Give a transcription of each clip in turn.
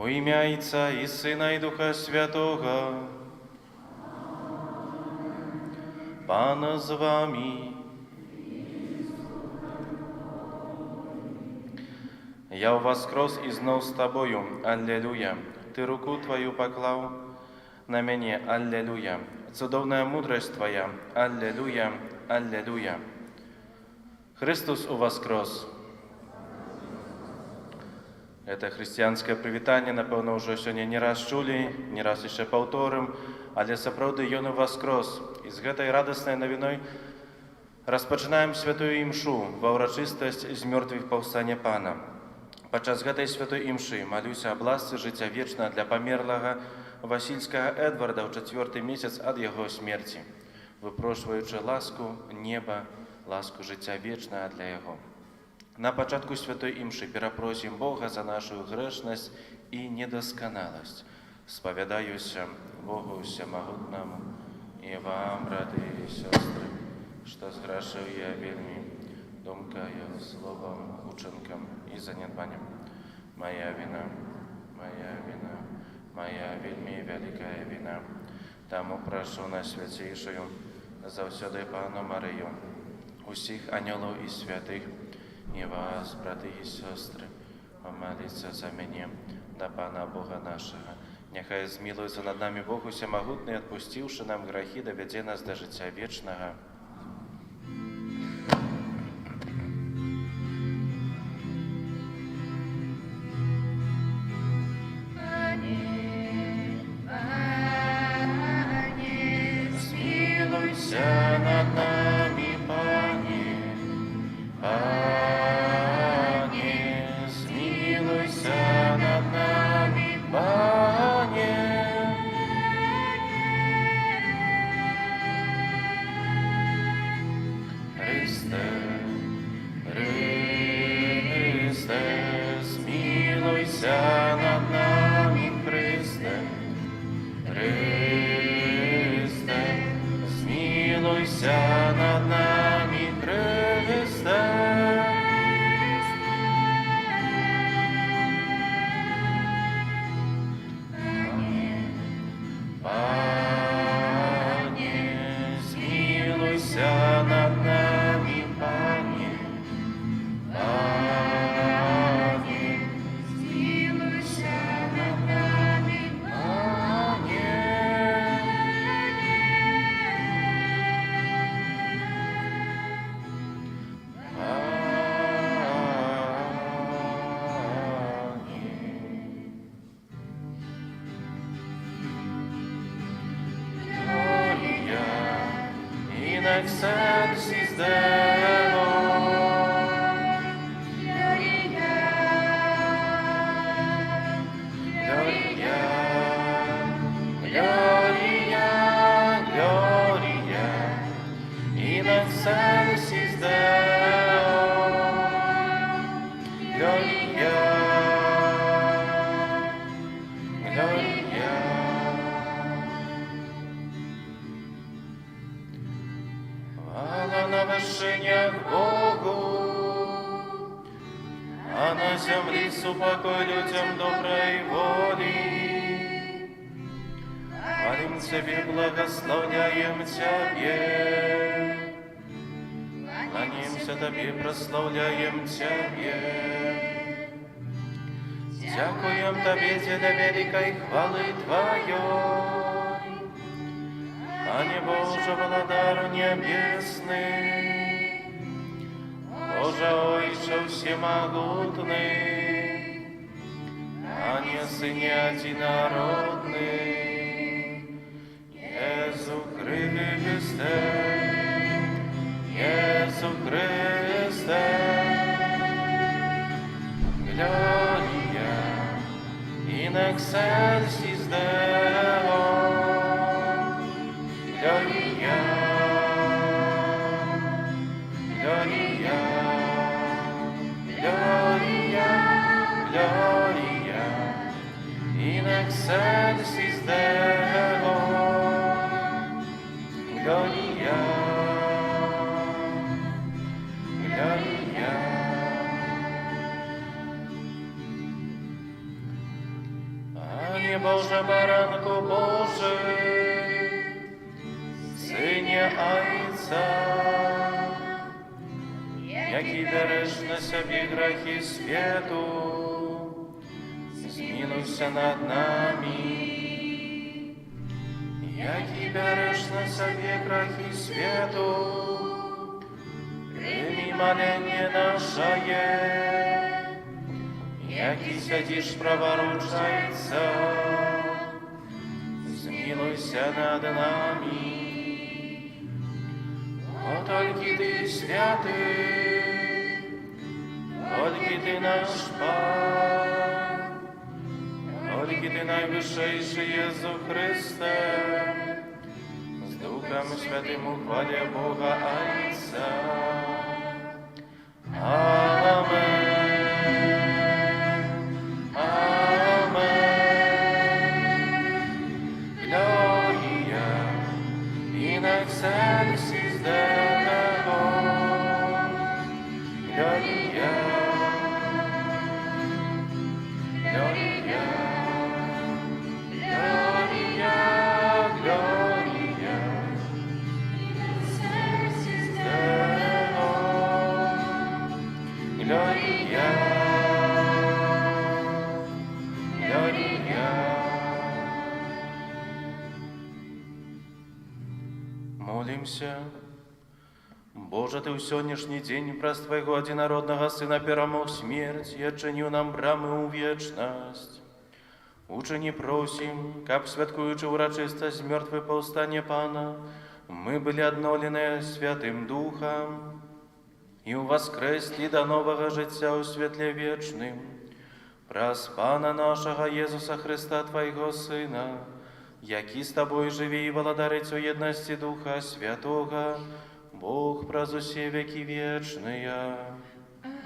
У ім'я Отця і Сина, і Духа Святого. Пан з вами. Я воскрес і знов з тобою, аллилуйя. Ти руку твою поклав на мене, аллилуйя. Цудовная мудрость твоя, аллилуйя, аллилуйя. Христос воскрес. Это християнское привітання, напевно, вже сьогодні не раз чули, не раз ще повторим, але сапраўды Ён воскрес. І з гэтай радаснай навіною розпочинаємо святую імшу ва ўрачыстасць з мёртвых паўстання Пана. Падчас гэтай святой імшы малюся аб ласцы жыцця вечна для памерлага Васільскага Эдварда ў 4-й месяц ад яго смерці, выпрошваючы ласку неба, ласку жыцця вечнага для яго. На пачатку святой імшы перапросім Бога за нашу грэшнасць і недасканаласць. Спавядаюся Богу Всемагутнаму і вам, браты і сёстры, што зграшыў я вельмі думкаю, словом, учынкам і занядбаннем. Моя вина, моя вина, моя вельмі вялікая вина. Таму прашу на свяцейшую заўсёды Пану Марыю, усіх анёлаў і святых, і вас, браты і сёстры, помоліться за мяне да Пана Бога нашага. Няхай змілуецца над намі Бог Усемагутны, адпусціўшы нам грахі, давядзе нас да жыцця вечнага. Над нами, Пане, Пане, змилуйся над нами, Пане. Христе, Христе, змилуйся над нами, Христе, Христе, змилуйся над нами, Христе. Пане, змилуйся над нами, Пане. Пане, змилуйся над нами, Пане. In excelsis Deo. Gloria, Gloria, Gloria, Gloria. In excelsis Deo. Gloria, Gloria. Хвала на вершинях Богу, а на землі супокой людям доброй воли. Хвалим Тебе, благословляем Тебе, кланяемся Тебе, прославляем Тебе. Дякуем Тебе для великой хвалы Твоей. Пане Боже, Владару небесный, Боже, Ойче всемогутный, Пане Сыне одинородный, Иису Христе, Иису Христе. Gloria in excelsis Deo. Gloria, Gloria, Gloria, Gloria, in excelsis Deo. Gloria, Gloria. Нині, Боже, баранку Божий, Сині Айця, який береш на собі грехи світу, змилуйся над нами. Який береш на собі грехи світу, прийми моління наше. Який сидиш праворуч Зайця, змилуйся над нами. О, тільки ти святий, тільки ти наш Пан, тільки ти найвищийший Єсу Христе, з Духом Святим у хвалі Бога Отця. Амен. Excelsis Deo, Gloria, Gloria, Gloria, Gloria, Excelsis Deo, Gloria, Gloria. Молимся. Боже, Ты в сегодняшний день праз Твоего одинородного Сына перемог смерть и отчинил нам брамы у вечность. Учини просим, как святкуючи урочистость мертвое повстание Пана, мы были однолены Святым Духом и воскресли до нового життя у світлі вечним. Праз Пана нашего Иисуса Христа, Твоего Сына, який з Тобою живі і владарить у єдності Духа Святого, Бог праз усі веки вечные.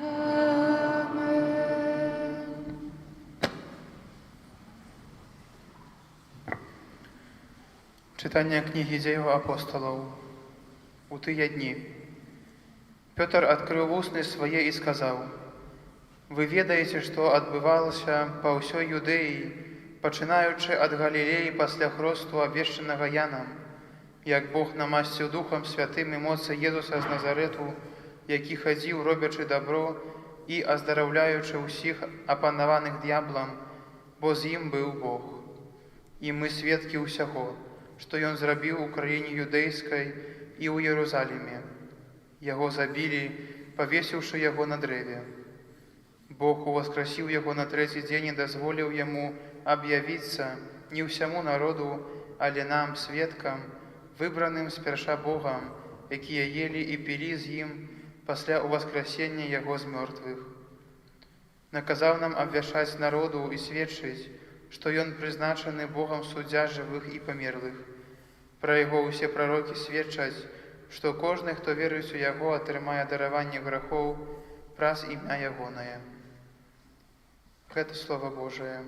Amen. Читання книги Діїв апостолів. У тыя дні Петр адкрыў вусны свае і сказаў: «Вы ведаеце, што адбывалася па ўсёй Юдэі, пачынаючы ад Галілеі пасля хросту, абвешчанага Янам, як Бог намасціў Духам Святым і моцы Езуса з Назарету, які хадзіў, робячы добро і аздараўляючы ўсіх апанаваных д'яблам, бо з ім быў Бог. І мы сведкі ўсяго, што Ён зрабіў у краіне юдэйскай і ў Єрусаліме. Яго забілі, павесіўшы яго на дрэве. Бог уваскрасіў яго на трэці дзень і дазволіў яму аб'явіцца не ўсяму народу, але нам, сведкам, выбраным спярша Богам, якія елі і пілі з ім пасля уваскрасення яго з мёртвых. Наказаў нам абвяшчаць народу і сведчыць, што ён прызначаны Богам суддзя жывых і памерлых. Пра яго ўсе прарокі сведчаць, што кожны, хто веруць у яго, атрымае дараванне грахоў праз імя ягонае. Гэта Слова Божие.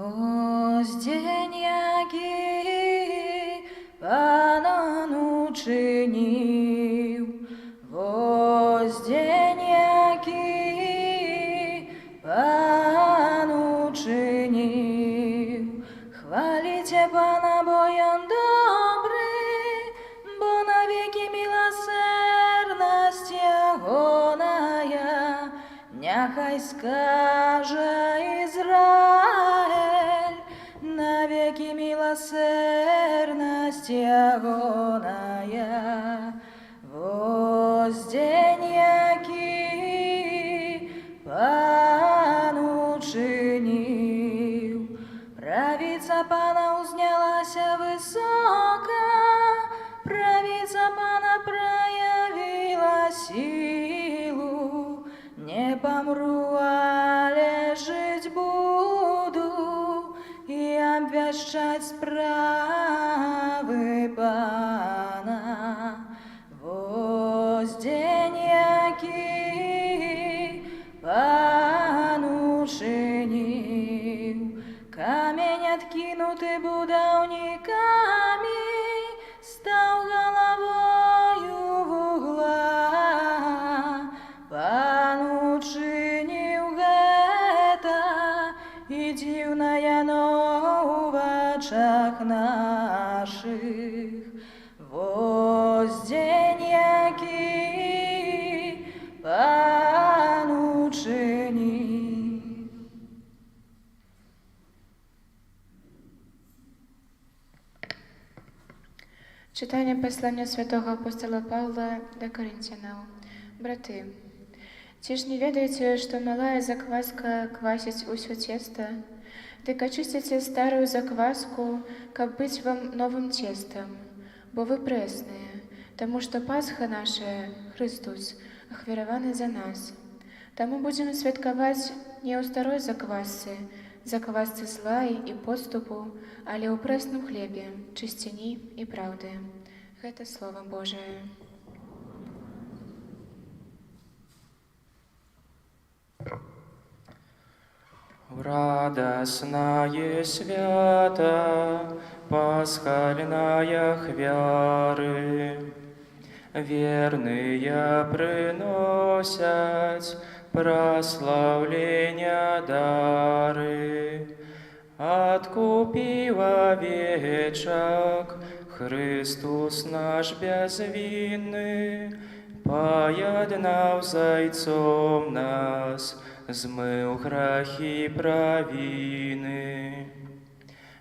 Ось день, який Пан учинив, ось день, який Пан учинив. Хвалите Пана, бо Он добрий, бо навеки милосердность Ягоная, няхай скаже Израиль, навеки милосердность Ягоная. Вось день, який Пан учинив, правица Пана узнялася высоко, правица Пана проявила силу. Не помру, але жить буду и обвещать справы Пана. Вось день, який Пан учинив, камень откинутый будовниками стал головою в углах. і дивная, но в очах наших. Воздень, який Пан учинив. Читання послання святого апостола Павла до Коринтянам. Браты, ці ж не ведаеце, што малая закваска квасіць усё цеста? Дык ачысціце старую закваску, каб быць вам новым цестам, бо вы прэсныя, таму што Пасха наша, Христос, ахвяраваны за нас. Таму будзем святкаваць не ў старой заквасцы зла і подступу, але ў прэсным хлебе, чысціні і праўды. Гэта Слова Божае. Радостное свято, пасхальная хвяры, верные приносят прославления дары. Откупив овечек Христос наш безвинный, поеднав зайцом нас, змыл грехи провины.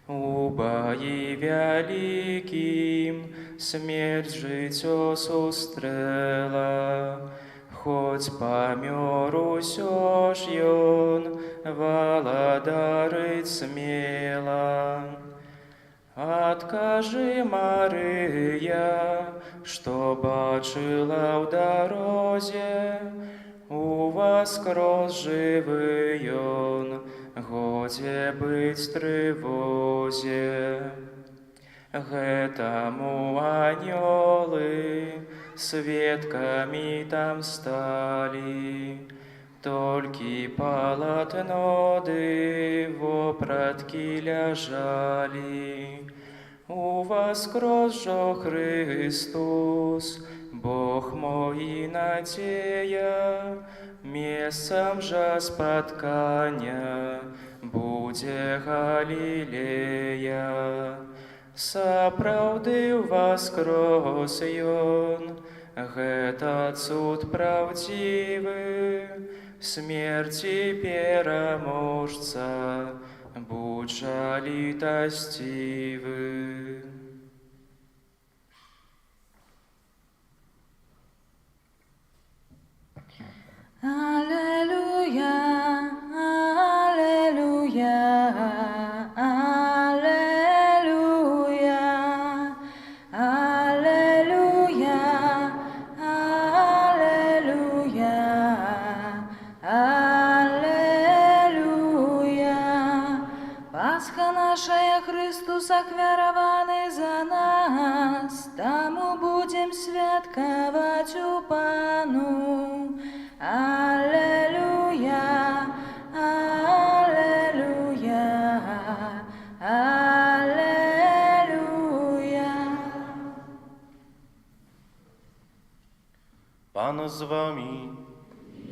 У бої великим смерть життя сустрела, хоть помер усё ж ён, володарить смело. Откажи, Мария, что бачила в дорозе, у воскрос живый он, годе быть тревозе. Гэтому анёлы сведками там стали, толькі полотно ды вопратки ляжали. У воскрос жо Христос, Бог мой и надея, месцем же споткання буде Галилея. Сапраўды воскрос ён, гэта цуд правдзівы, смерти пераможца, будь жа літасцівы. Аллилуйя, аллилуйя, аллилуйя, аллилуйя, аллилуйя, аллилуйя. Пасха наша, Христос ахвяраваны за нас, таму будем святкаваць у Пану. Аллилуйя, аллилуйя, аллилуйя. Пан з вами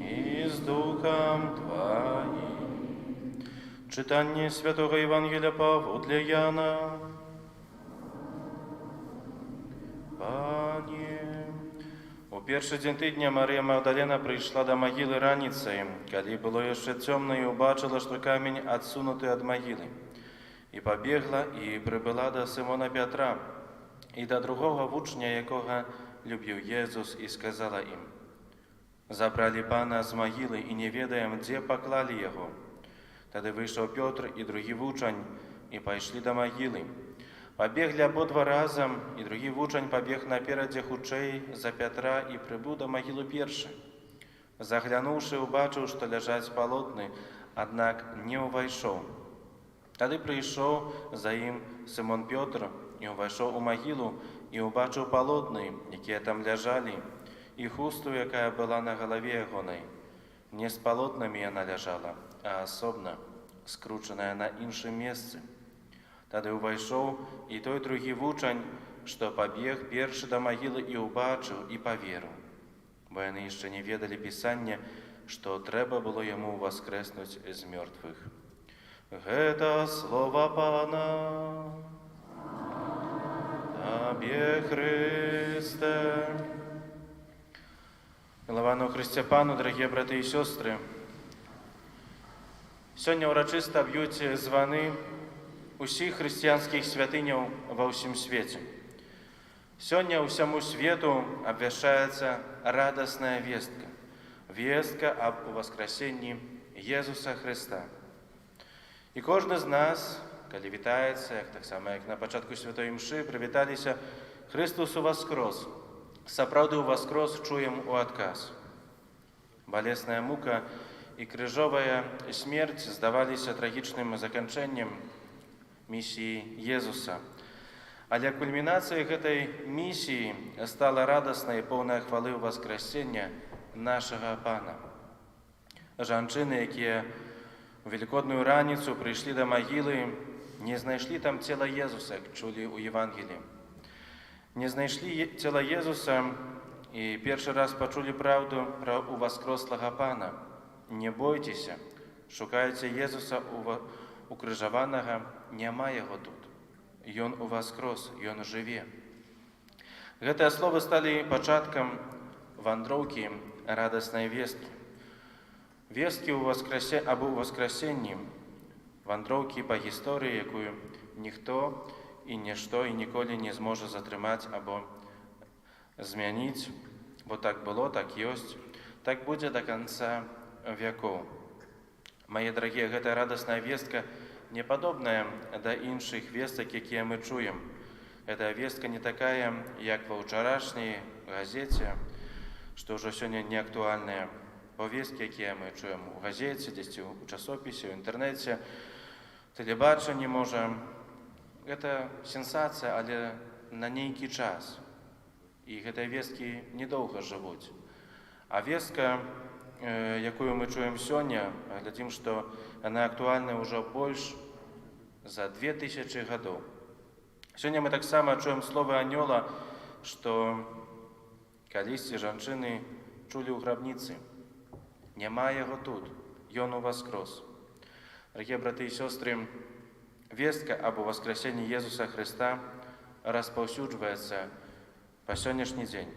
и с Духом Твоим. Читание Святого Евангелия Павла Яна. У першы дзень тыдня Марія Магдалена прыйшла да магілы раніцай, калі было яшчэ цёмна, і ўбачыла, што камень адсунуты ад магілы. І пабегла і прыбыла да Сымона Пятра і да другога вучня, якога любіў Езус, і сказала ім: «Забралі Пана з магілы і не ведаем, дзе паклалі яго». Тады выйшаў Пётр і другі вучань і пайшлі да магілы. Пабеглі абодва разам, і другі вучань пабег наперадзе хутчэй за Пятра і прыбыў да магілы першы. Заглянуўшы, убачыў, што ляжаць палотны, аднак не ўвайшоў. Тады прыйшоў за ім Сымон Пётр і ўвайшоў у магілу і ўбачыў палотны, якія там ляжалі, і хусту, якая была на галаве ягонай. Не з палотнамі яна ляжала, а асобна, скручаная на іншым месцы. Тады ўвайшоў і той другі вучань, што пабег першы да магілы і ўбачыў і паверыў, бо яны яшчэ не ведалі Пісання, што трэба было яму ўваскрэснуць з мёртвых. Гэта слова Пана. Табе, Христе. Миловано Христе Пану, дорогие браты и сестры, сёння урачыста б'юць званы усіх хрысціянскіх святыняў ва ўсім свеце. Сёння ўсяму свету абвяшчаецца радасная вестка, вестка аб уваскрасенні Езуса Христа. І кожны з нас, калі вітаецца, як таксама як на пачатку святой імшы, прывіталіся «Христос уваскрос». Сапраўды уваскрос чуем у адказ. Балесная мука і крыжовая смерць здаваліся трагічным заканчэннем місіі Езуса. Але кульмінацыяй гэтай місіі стала радаснай і поўная хвалы ўваскрасення нашага Пана. Жанчыны, якія у велікодную раніцу прыйшлі да магілы, не знайшлі там цела Езуса, як чулі ў Евангеліі. Не знайшлі цела Езуса і першы раз пачулі праўду пра уваскрослага Пана. Не бойцеся, шукайце Езуса укрыжаванага, няма яго тут. Ён уваскрос, ён жыве. Гэтыя словы сталі пачаткам вандроўкі радаснай весткі. Весткі аб уваскрасенні, вандроўкі па гісторыі, якую ніхто і нішто і ніколі не зможа затрымаць або змяніць, бо так было, так ёсць, так будзе да канца вякоў. Мае дарагія, гэтая радасная вестка не падобная да іншых вестак, якія мы чуем. Гэтая вестка не такая, як ва ўчарашняй газеце, што ўжо сёння не актуальныя. Повесткі, якія мы чуем у газеце, дзесьці у часопісе, у інтэрнэце, тэлебачанні можа. Гэта сенсацыя, але на нейкі час. І гэтыя весткі недоўга жывуць. А вестка, якую мы чуем сёння, глядзім, што яна актуальная ўжо больш за 2000 гадоў. Сёння мы таксама чуем словы анёла, што калісьці жанчыны чулі ў грабніцы. Няма яго тут, ён уваскрос. Дарагія браты і сёстры, вестка аб уваскрасенні Езуса Христа распаўсюджваецца па сённяшні дзень.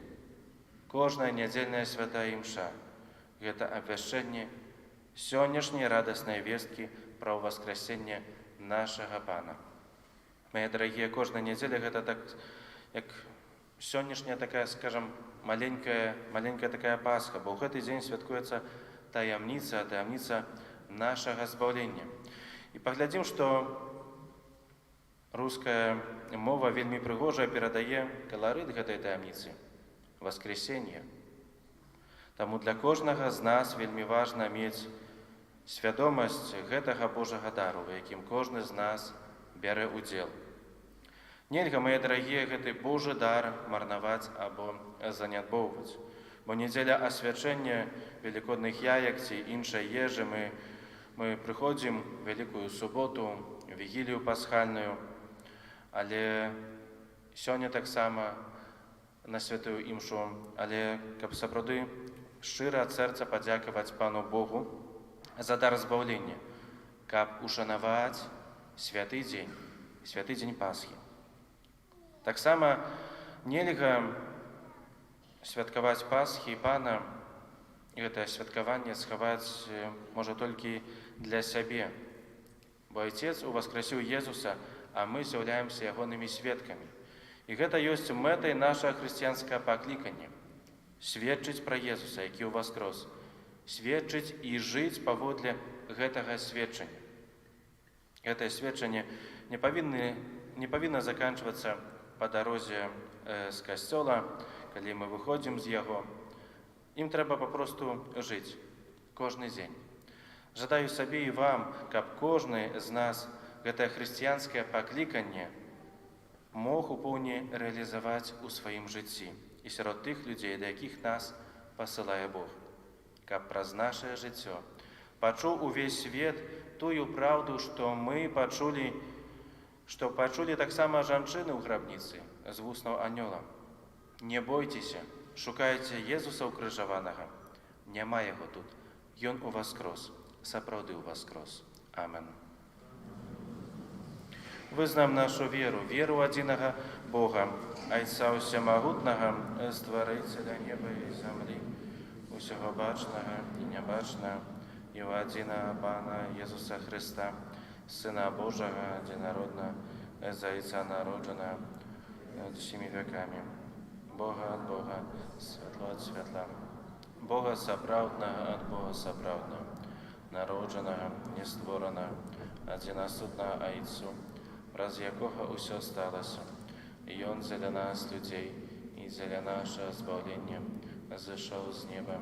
Кожная нядзельная святая імша – гэта абвяшчэнне сённяшняй радаснай весткі пра ўваскрасенне нашага Пана. Мае дарагія, кожная нядзеля гэта так, як сённяшняя такая, скажам, маленькая такая Пасха, бо ў гэты дзень святкуецца таямніца нашага збаўлення. І паглядзім, што руская мова вельмі прыгожа перадае каларыт гэтай таямніцы – воскресенье. Таму для кожнага з нас вельмі важна мець свядомасць гэтага Божага дару, у якім кожны з нас бярэ ўдзел. Нельга, мае дарагія, гэты Божы дар марнаваць або занядбоўваць, бо нядзеля асвячэння велікодных яек ці іншай ежы мы прыходзім Вялікую суботу, вігілію пасхальную, але сёння таксама на святую імшу, але каб сапраўды шчыра ад сэрца падзякаваць Пану Богу за дар збаўлення, каб ушанаваць святы дзень Пасхі. Таксама нельга святкаваць Пасхі Пана, гэтае святкаванне схаваць можа толькі для сябе, бо Айцец уваскрасіў Езуса, а мы з'яўляемся ягонымі сведкамі. І гэта ёсць мэтай нашага хрысціянскага паклікання – сведчыць пра Езуса, які ўваскрос, сведчыць і жыць паводле гэтага сведчання. Гэтае сведчанне не павінна заканчвацца па дарозе з касцёла, калі мы выходзім з яго. Ім трэба папросту жыць кожны дзень. Жадаю сабе і вам, каб кожны з нас гэтае хрысціянскае пакліканне мог у поўні рэалізаваць у сваім жыцці і сярод тых людзей, да якіх нас пасылае Бог. Каб праз нашае жыццё пачуў увесь свет тую праўду, што мы пачулі, што пачулі таксама жанчыны ў грабніцы з вуснаў анёла. Не бойцеся, шукайце Езуса укрыжаванага. Няма яго тут, ён уваскрос, сапраўды ўваскрос. Амен. Визнам нашу веру одиного Бога, Отца Всемогутного, Створителя неба и земли, усього бачного і небачного, і в одиного Пана Єсуса Христа, Сина Божого, единородного, за Отца народженого над всеми веками, Бога от Бога, светло от светла, Бога соправдного от Бога соправдного, народженого, нествореного, одиносудного Отцу, раз якого усе сталося, і Он для нас, людей, і для нашого збавлення, зійшов з неба,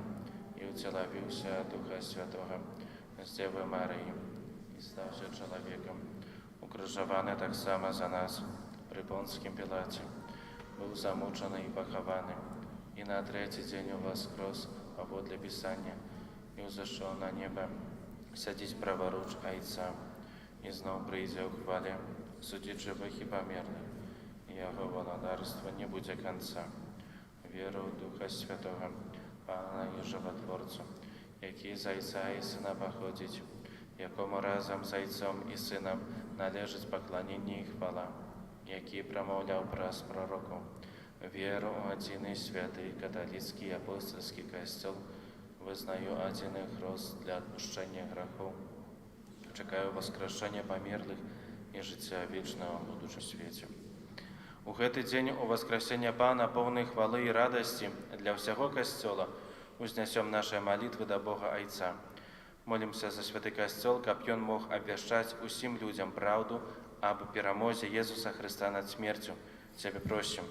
і утіловився от Духа Святого, з Деви Марії, і стався чоловіком, укрижований так само за нас, при Понтском Пилате, был замученный и похованный, и на третий день воскрес, подле Писания, и взошел на небо, садить праворуч Отца, и снова придя в хвале, судить живых и померных, и Его володарство не будет конца. Веру в Духа Святого, Пана и Животворцу, який за Отца и Сына походить, якому разом з Отцом і Сином належить поклонение и хвала, який промовляв праз пророку, веру в один святый католический апостольский костел, визнаю один хрест для отпущения грехов, чекаю воскрешения померлых и життя вічного в будучому світі. У гэты дзень у воскресення Пана повний хвали і радості для всього костела узнесем наши молитвы до Бога Отца. Молимся за святый костел, каб ён мог обвящать усім людям правду об перемозе Иисуса Христа над смертью. Тебе просим.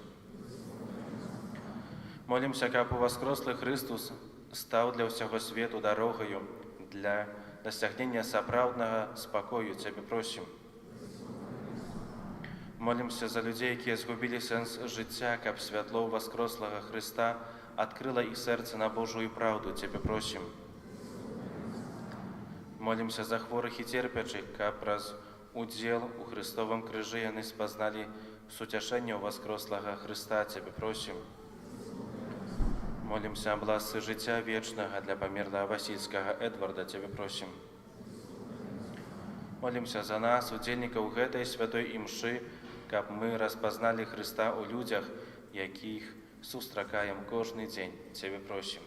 Молимся, каб у воскреслый Христос стал для всего свету дорогою для достижения соправдного спокою. Тебе просим. Молимся за людей, які згубили сенс життя, каб святло воскреслого Христа открыло их сердце на Божию правду. Тебе просим. Молимся за хворых и терпячих, каб раз удел у Христовом крижі яны спознали сутяшение у воскреслого Христа. Тебе просим. Молимся о бласці життя вечного для померлого Васильского Эдварда. Тебе просим. Молимся за нас, удельников гэтай святой імши, каб мы распознали Христа у людях, яких сустракаем кожный день. Тебе просим.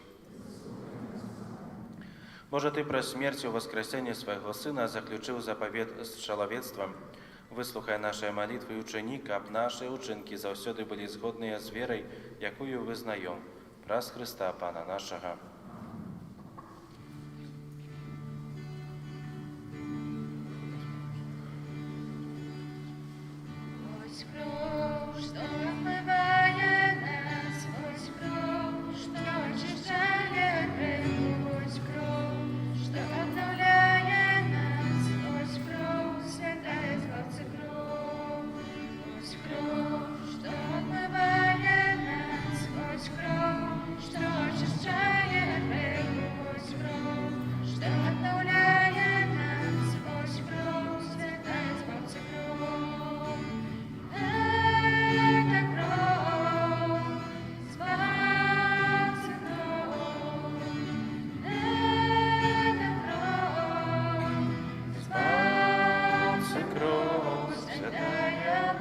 Боже, Ты про смерть и воскресение Своего Сына заключил заповед с человечеством. Выслухай наши молитвы и учини, каб наши учинки завсёды были згодные с верой, якую вызнаем. Праз Христа, Пана нашего. Ось кров, що вмиває нас, ось кров, що очищає гріх, ось кров, що обновляє нас, ось кров, святая Златця кров, ось кров, що обмиває нас, ось кров, що очищає гріх, ось кров, що обновляє нас, ось кров, святая Златця кров. Это кровь, Спасся кров, это кровь, Спасся кров, святая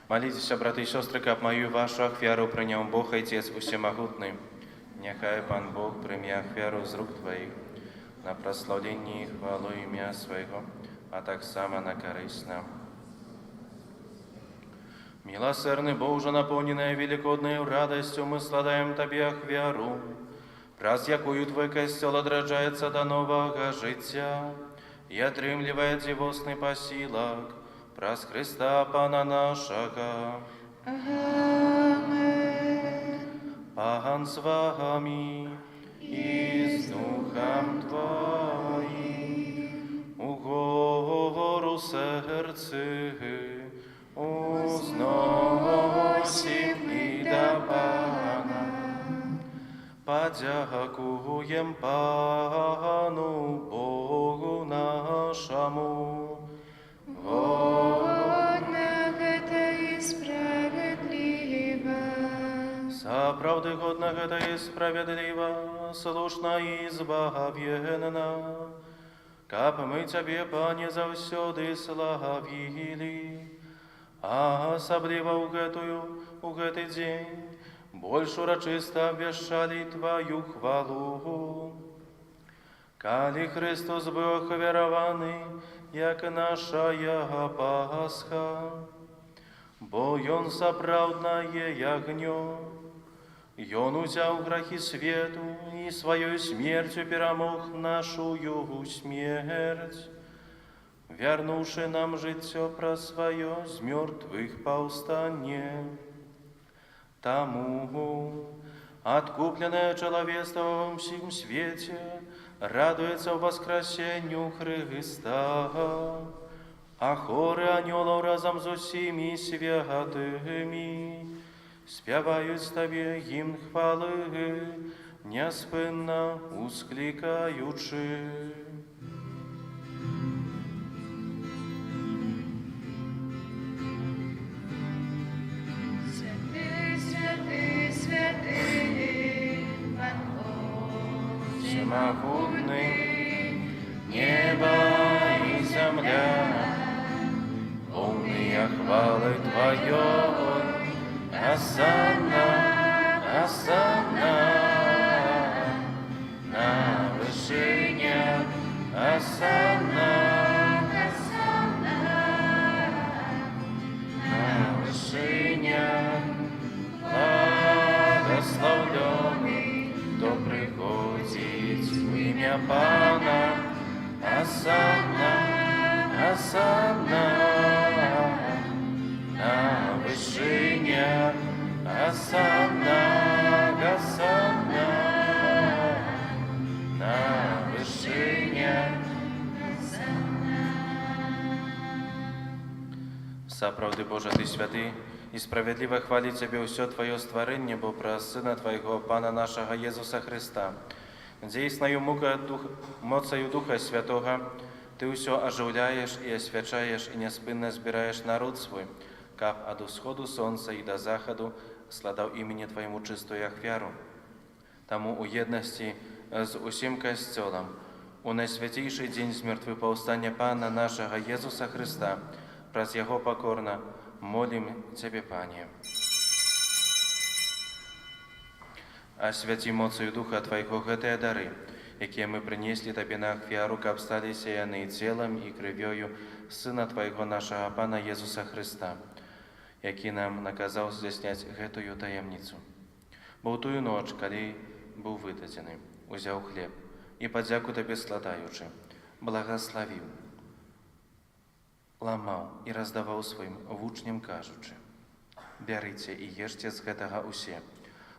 Молитесь, браты и сестры, каб мою и вашу ахвяру принял Бог Отец Всемогутный. Нехай Пан Бог прими ахвяру з рук Твоих на прославление и хвалу имя Своего, а так само на корысть нам. Милосердный Боже, наполненная великодной радостью, мы складаем Тебе ахвяру, раз якую Твой костел отражается до нового життя и отрымливает дивосный посилок, праз Христа Пана нашего. Амен. Пан с вами и с Духом Твоим, у гору сердце узносим и до Пана. Подякуем Пану Богу нашему. Годно это и справедливо. За правды годно это и справедливо, слушно и избавенно, каб мы Цябе, Пане, заўсёды славілі, а асабліва у гэты дзень больш урачыста абвяшчалі Тваю хвалу. Калі Христос быў ахвяраваны, як нашая Пасха, бо Ён сапраўднае ягнё, Ён узяў грахі свету і сваёй смерцю перамог нашую смерць, вярнуўшы нам жыццё праз сваё з мёртвых паўстанне. Таму адкупленае чалавецтва ва ўсім свеце радуецца ў воскресенню Хрыста, а хоры анёлаў разам з усімі святымі спяваюць Табе гімн хвалы, няспынна усклікаючы. Всемогутный, небо и земля, полные хвалы Твоей, осанна, осанна, на вышине, осанна, осанна, на вышине, благословленный, кто приходит в имя Пана, осанна, осанна, на вышине, осанна, осанна, на вышине. Сапраўды, Божа, Ты святы, і справядліва хваліць Цябе ўсё Тваё стварэнне, бо праз Сына Твайго, Пана нашага Езуса Христа, дзейснаю моцаю Духа Святога, Ты ўсё ажыўляеш і асвячаеш і няспынна збіраеш народ свой, каб ад усходу сонца і да захаду складаў імені Твайму чыстую ахвяру. Таму у еднасці з усім касцёлам, у найсвяцейшы дзень з мёртвых паўстання Пана нашага Езуса Христа, праз Яго пакорна молім Цябе, Пане. Асвяці моцаю Духа Твайго гэтыя дары, якія мы прынеслі Табе на ахвяру, каб сталіся яны целам і крывёю Сына Твайго нашага Пана Езуса Христа, які нам наказаў здзяйсняць гэтую таемніцу. Бо ў тую ноч, калі быў выдадзены, узяў хлеб і падзяку Табе складаючы, благаславіў, ламаў і раздаваў сваім вучням, кажучы: «Бярыце і ешце з гэтага усе,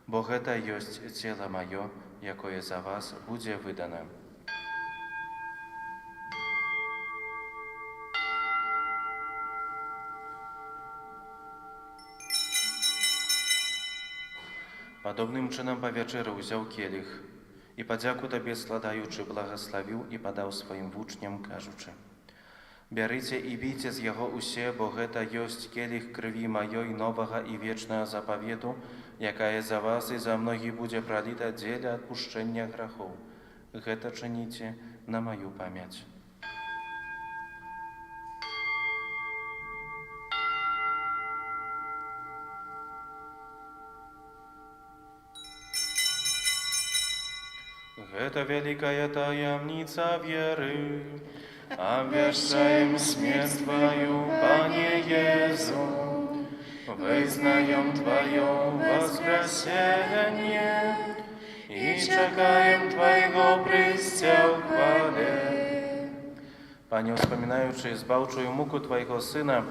бо гэта ёсць цела маё, якое за вас будзе выдана». Падобным чынам павячэры ўзяў келіх і падзяку Табе складаючы, благаславіў і падаў сваім вучням, кажучы: «Бярыце і піце з яго усе, бо гэта ёсць келіх крыві маёй новага і вечнага запавету, якая за вас і за многіх будзе праліта дзеля адпушчэння грахоў. Гэта чыніце на маю памяць». Гэта вялікая таямніца веры, обвящаем смерть Твою, Пане Езу, вызнаем Твое воскресение и чекаем Твоего прыцця ў хвале. Пане, успамінаючы збаўчую муку Твайго Сына,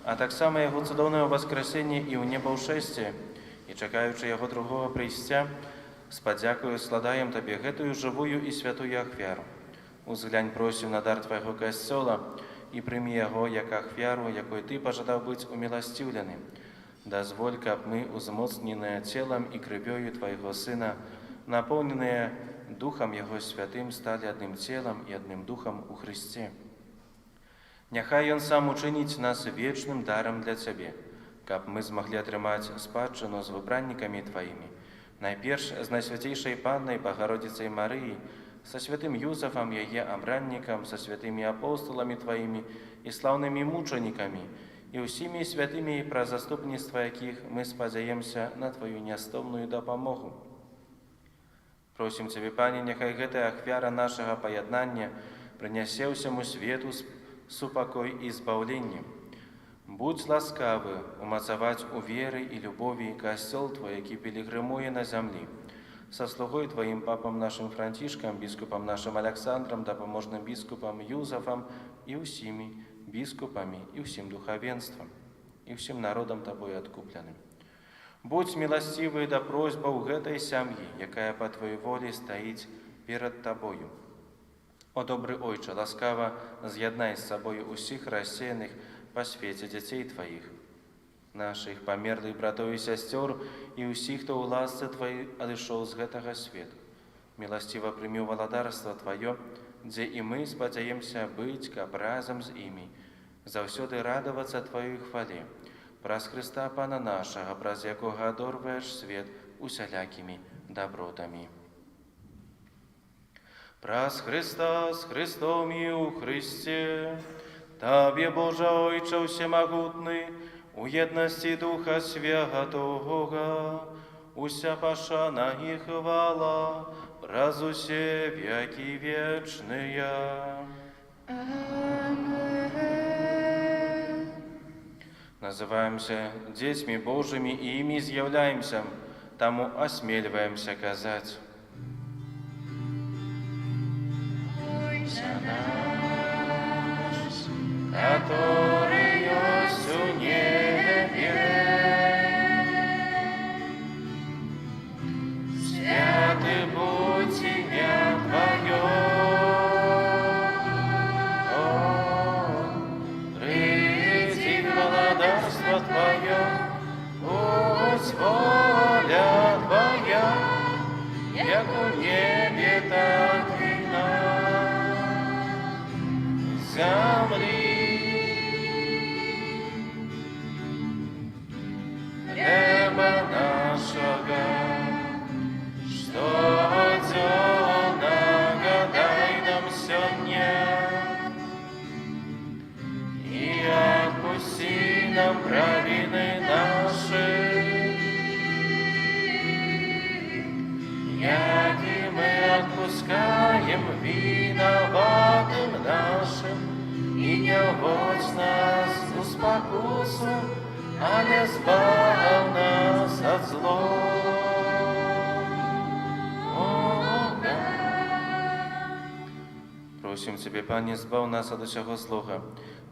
а таксама Яго цудоўнае воскресенне і ў небаўшэсце, і чакаючы Яго другога прыйсця, з падзякаю складаем Табе гэтую жывую і святую ахвяру. Узглянь, просім, на дар Твайго касцёла і прымі яго як ахвяру, якой Ты пажадаў быць уміласціўлены. Дазволь, каб мы, узмоцненыя целам і крывёю Твайго Сына, напоўненыя Духам Яго святым, сталі адным целам і адным Духам у Христе. Няхай Ён сам учыніць нас вечным дарам для Цябе, каб мы змаглі атрымаць спадчыну з выбраннікамі Тваімі, найперш з найсвяцейшай Паннай Багародзіцай Марыі, со святым Юзефом, ее обранником, со святыми апостолами Твоими и славными мучениками, и усіми святыми, про заступництво яких мы спадзяемся на Твою неостомную допомогу. Просим Тебе, Пане, нехай гэтая ахвяра нашага паяднання прынясе ўсяму свету супакой і збаўленне. Будь ласкавы умацаваць у веры і любові касцёл Твой, які пілігрымуе на зямлі. Со слугой Твоим папам нашим Францішкам, біскупам нашим Александром, дапаможным біскупам Юзефом і ўсімі біскупамі і ўсім духавенствам, і ўсім народам Тобой адкупленым. Будь милостивый да просьбаў гэтай сям'і, якая па Твоей волі стаіць перад Табою. О добры Ойче, ласкава з'яднай з сабою усіх рассеяных па свеце дзяцей Твоих, наших памерлых братоў і сясцёр і ўсіх, хто ў ласцы Твоей адышоў з гэтага свету. Милостиво прымі валадарства Твоё, дзе і мы спадзяемся быць, каб разам з імі заўсёды радавацца Твоёй хвале, праз Христа Пана нашага, праз якога адорваеш свет усялякімі добротамі. Праз Христа, з Христом і у Христе, Табе, Боже Ойче всемогутний, у єдності Духа Святого, уся пашана і хвала, праз усе веки вечные. Амен. Называемся детьми Божьими и ими изъявляемся, тому осмеливаемся казать. Отче наш, который есть у небе, святый будь имя Твое. Приди владарство Твое, будь воля Твоя, як у небе, так и на земле. Хлеба нашего, что дай нам сегодня, и отпусти нам провины наши, як и мы отпускаем виноватым нашим, и не вводь нас в спокусу, а не избавь нас от злого. Просим Тебе, Пане, збав нас от усього злого,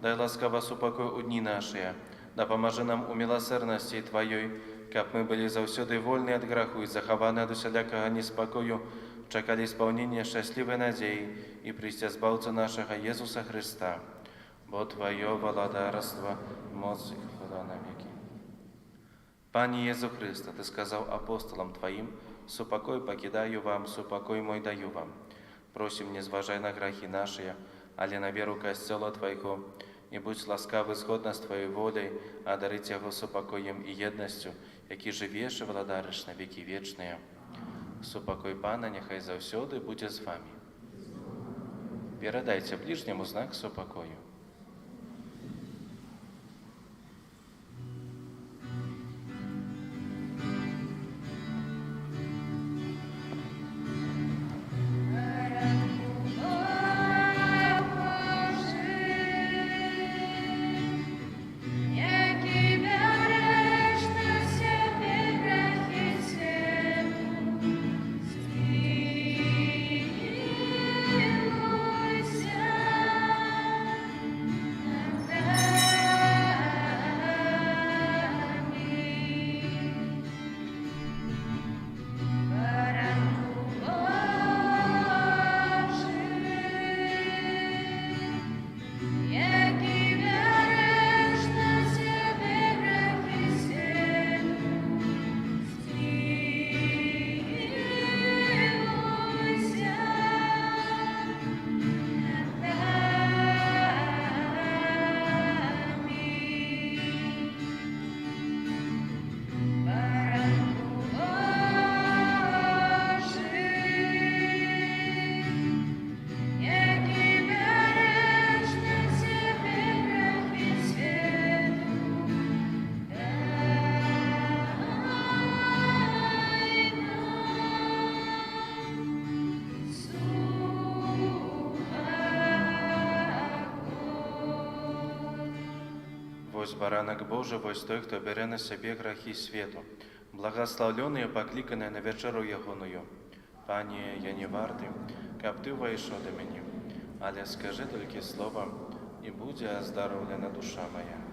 дай ласкаво супокой у дні наші, да поможи нам у милосердності Твоей, каб мы были заўсёды вольны от граху и захаваны от усялякага неспокою, чакали исполнения счастливой надеи и прийстя Збавца нашего Иисуса Христа. Бо Твое владарство, моц и хвала на веки. Пане Иисус Христе, Ты сказал апостолам Твоим: «Супокой покидаю вам, супокой мой даю вам». Просим, не зважай на грахи наши, але на веру костела Твоего, и будь ласкавы згодно с Твоей волей, одарить его супокоем и едностью, які живеш і владариш на веки вечные. Супокой Пана нехай завсёды буде з вами. Передайте ближнему знак супокою. вось баранак Божий, вось той, хто бере на себе грахи свету. Благословленные, покликанные на вечеру ягоную. Пане, я не вартий, каб ти вийшов до мені, але скажи тільки слово, і буде оздоровлена душа моя.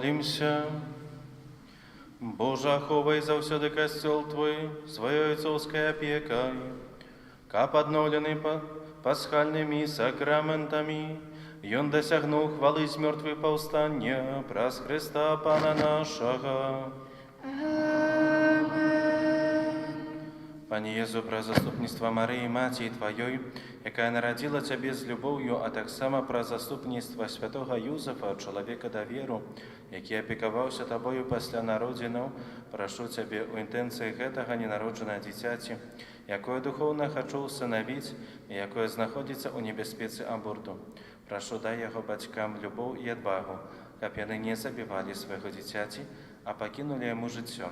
Молімся. Боже, аховай заўсёды касцёл Твой сваёй отцовской опекой, каб адноўлены пасхальнымі сакраментамі, ён дасягнуў хвалы з мёртвых паўстання праз Христа Пана нашага. Пане Езу, пра заступніцтва Марыі, Маці Тваёй, якая нарадзіла Цябе з любоўю, а таксама пра заступніцтва святога Юзефа, чалавека даверу, які апекаваўся Табою пасля народзінаў, прашу Цябе ў інтэнцыі гэтага ненароджанага дзіцяці, якое духоўна хачу ўсынавіць і якое знаходзіцца ў небяспецы аборту. Прашу, дай яго бацькам любоў і адвагу, каб яны не забівалі свайго дзіцяці, а пакінулі яму жыццё,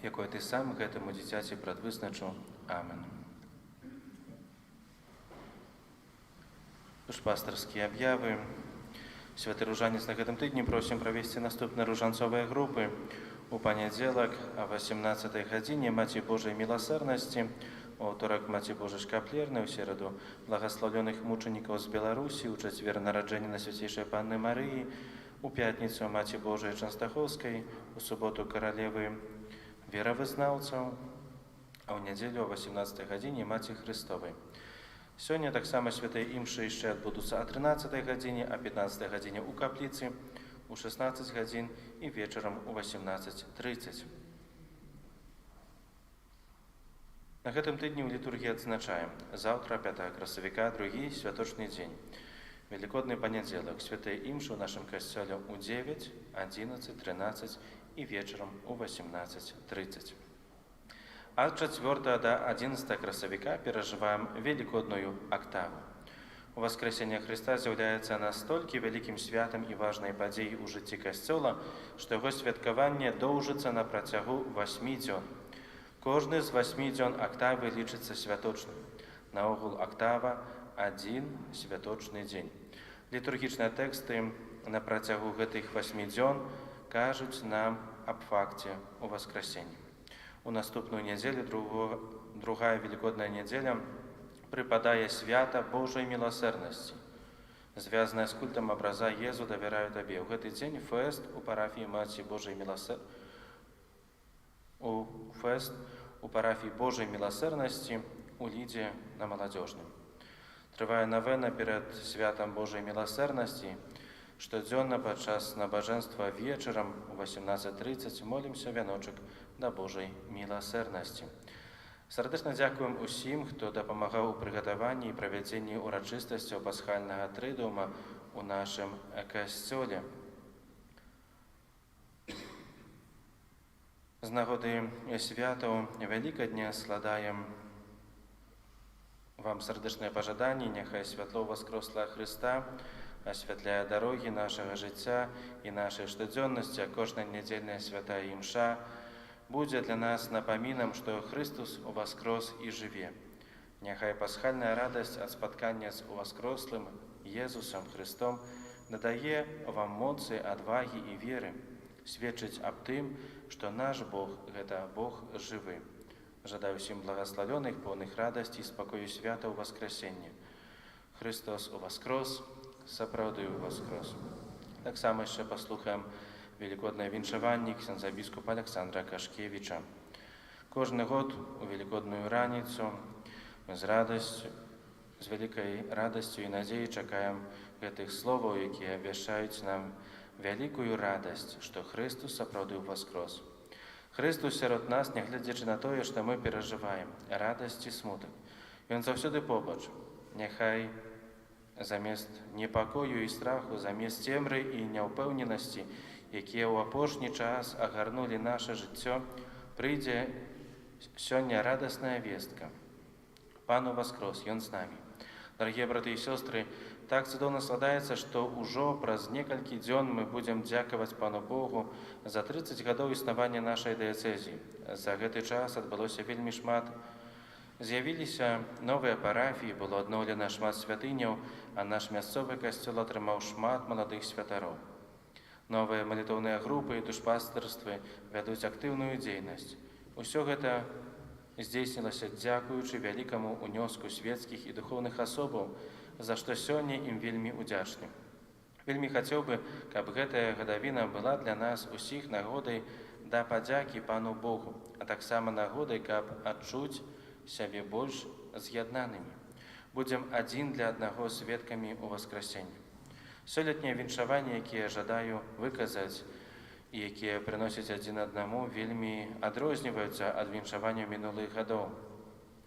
якое Ты сам гэтаму дзіцяці прадвызначыў. Амен. Душпастарскія аб'явы. Святы ружанец, на гэтым тыдні просім правесці наступныя ружанцовыя групы. У панядзелак о 18 гадзіне Маці Божай міласэрнасці, у ўторак Маці Божай шкаплернай, у сераду благаслаўлёных мучанікаў з Беларусі, у чацвер нараджэння Найсвяцейшай Панны Марыі, у пятніцу Маці Божай Чанстахоўскай, у суботу каралевы веравызнаўцаў, а ў нядзелю о 18 гадзіне Маці Христовай. Сёння таксама святыя імшы яшчэ адбудуцца о 13 гадзіне, о 15 гадзіне ў капліцы, у 16 гадзін і вечарам у 18:30. На гэтым тыдні ў літургіі адзначаем: заўтра, 5 красавіка, другі святочны дзень. Велікодны панядзелак, святыя імшы ў нашым касцёле ў 9, 11, 13 і вечарам у 18:30. Ад 4 до 11 красавіка перажываем велікодную актаву. Воскресение Христа з'яўляецца настолькі вялікім святам і важнай падзеяй у жыцці касцёла, што яго святкаванне доўжыцца на працягу 8 дзён. Кожны з 8 дзён актавы лічыцца святочным. Наогул актава – адзін святочны дзень. Літургічныя тэксты на працягу гэтых 8 дзён кажуць нам аб факце у Воскресенні. У наступную нядзелю, другая велікодная нядзеля, прыпадае свята Божай міласэрнасці, звязанае з культам абраза Езу давяраю Табе. У гэты дзень фэст у парафіі Маці Божай міласэрнасці у Лідзе на Маладзёжным. Трывае навена перад святам Божай міласэрнасці. Штодзённа падчас набажэнства вечарам у 18:30 молімся вяночак да Божай міласэрнасці. Сардэчна дзякуем усім, хто дапамагаў у прыгатаванні і правядзенні урачыстасцяў пасхальнага трыдума у нашым касцёле. З нагоды святаў Вялікадня складаем вам сардэчныя пажаданні, няхай святло Воскресла Христа асвятляе дарогі нашага жыцця і нашай штодзённасці, а кожная нядзельная святая імша будзе для нас напамінам, што Христус уваскрос і жыве. Няхай пасхальная радасць ад спаткання з уваскрослым Езусам Христом надае вам моцы, адвагі і веры, сведчыць аб тым, што наш Бог – гэта Бог жывы. Жадаю усім благаславёных, поўных радасці і спакою свята ў Воскресенні. Христос уваскрос, сапраўды уваскрос. Таксама яшчэ паслухаем велікоднае віншаванне ксяндза біскупа Александра Кашкевіча. Кожны год у велікодную раніцу мы з вялікай радасцю і надзеяй чакаем гэтых словаў, якія абвяшчаюць нам вялікую радасць, што Христус сапраўды ўваскрос. Христус сярод нас, нягледзячы на тое, што мы перажываем, радасць і смутак. Ён заўсёды побач. Няхай замест непакою і страху, замест цемры і няўпэўненасці, якія ў апошні час агарнулі наша жыццё, прыйдзе сёння радасная вестка. Пан уваскрос, Ён з намі. Дарагія браты і сёстры, так цудоўна складаецца, што ўжо праз некалькі дзён мы будзем дзякаваць Пану Богу за 30 гадоў існавання нашай дыяцэзіі. За гэты час адбылося вельмі шмат. З'явіліся новыя парафіі, было адноўлена шмат святыняў, а наш мясцовы касцёл атрымаў шмат маладых святароў. Новыя малітоўныя групы і душпастарствы вядуць актыўную дзейнасць. Усё гэта здзейснілася дзякуючы вялікаму ўнёску светскіх і духоўных асобаў, за што сёння ім вельмі удзячны. Вельмі хацеў бы, каб гэтая гадавіна была для нас усіх нагодай да падзякі Пану Богу, а таксама нагодай, каб адчуць сябе больш з'яднанымі. Будзем адзін для аднаго сведкамі ў васкрасенні. Сёлетнія віншаванні, якія жадаю выказаць і якія прыносяць адзін аднаму, вельмі адрозніваюцца ад віншаванняў мінулых гадоў.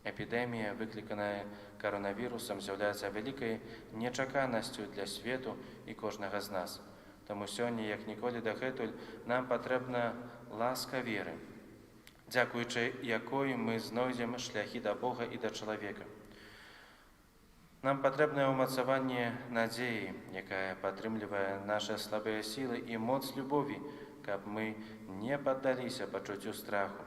Эпідэмія, выкліканая каронавірусам, з'яўляецца вялікай нечаканасцю для свету і кожнага з нас. Таму сёння, як ніколі дагэтуль, нам патрэбна ласка веры, дзякуючы якой мы знойдзем шляхі да Бога і да чалавека. Нам патрэбнае ўмацаванне надзеі, якая падтрымлівае нашы слабыя сілы, і моц любові, каб мы не паддаліся пачуццю страху,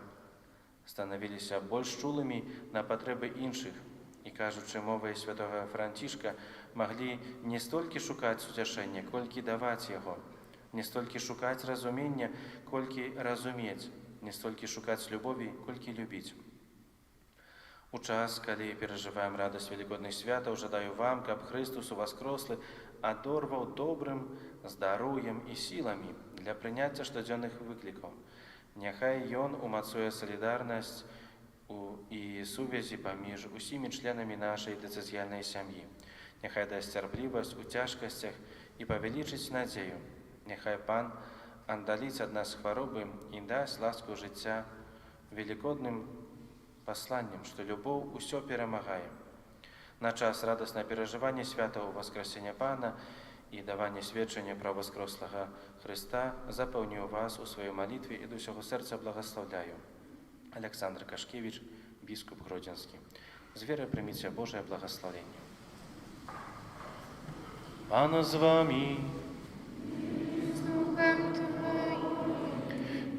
станавіліся больш чулымі на патрэбы іншых і, кажучы мовай святога Францішка, маглі не столькі шукаць суцяшэння, колькі даваць яго, не столькі шукаць разумення, колькі разумець, не столькі шукаць любові, колькі любіць. У час, калі перажываем радасць велікодных святаў, жадаю вам, каб Христус уваскрослы адорваў добрым здароўем і сіламі для прыняцця штодзённых выклікаў. Няхай Ён умацуе салідарнасць і сувязі паміж усімі членамі нашай дыцэзіяльнай сям'і. Няхай дасць цярплівасць у цяжкасцях і павялічыць надзею. Няхай Пан аддаліць ад нас хваробы і дасць ласку жыцця велікодным пасланнем, што любоў усё перамагае. На час радаснае перажывання святаў Васкрасення Пана і давання сведчання пра воскрослага Хрыста запэўню вас у сваёй малітве і ад усяго сэрца благаслаўляю. Александр Кашкевіч, біскуп Гродзенскі. З верай прыміце Божае благаславенне. Пана з вамі.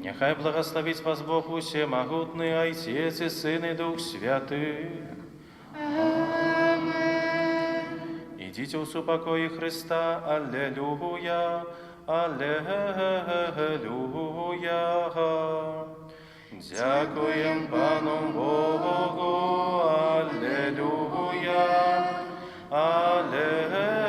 Няхай благословить вас Бог усемогутный, Отец и Сын и Дух Святый. Аминь. Идите в супокое Христа. Аллилуйя, аллилуйя. Дякуем Пану Богу. Аллилуйя, аллилуйя.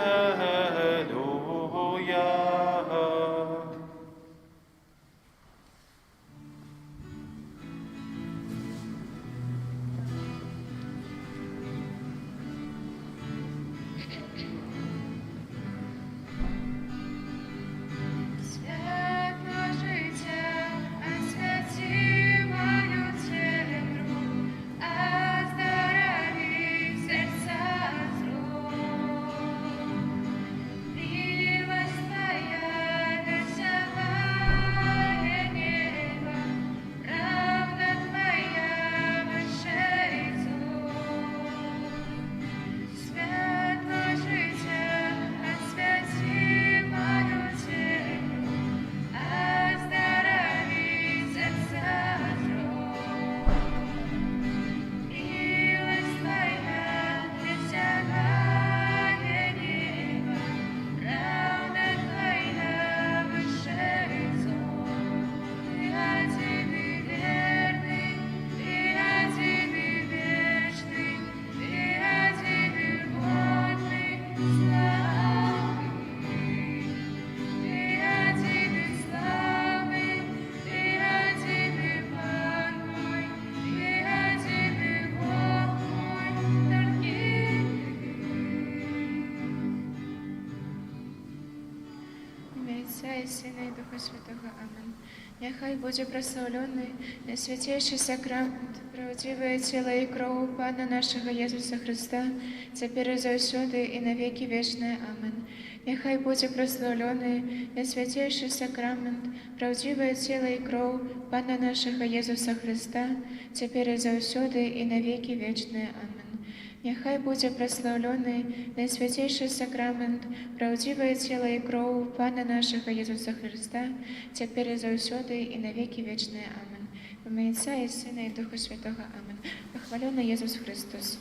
Отца и Сына и Духа Святого. Аминь. Няхай будзе праслаўлёны найсвяцейшы сакрамент, правдзівае цела і кроў Пана нашага Езуса Христа, цяпер і заўсёды і на векі вечныя. Аминь. Няхай будзе праслаўлёны найсвяцейшы сакрамент, правдзівае цела і кроў Пана нашага Езуса Христа, цяпер і заўсёды і на векі вечныя. Аминь. Няхай будзе праслаўлёны найсвяцейшы сакрамент, праўдзівае цела і кроў Пана нашага Езуса Христа, цяпер і заўсёды і на векі вечныя. Аминь. Во ім'я Отца і Сына і Духа Святого. Аминь. Похвалёны Езус Христос.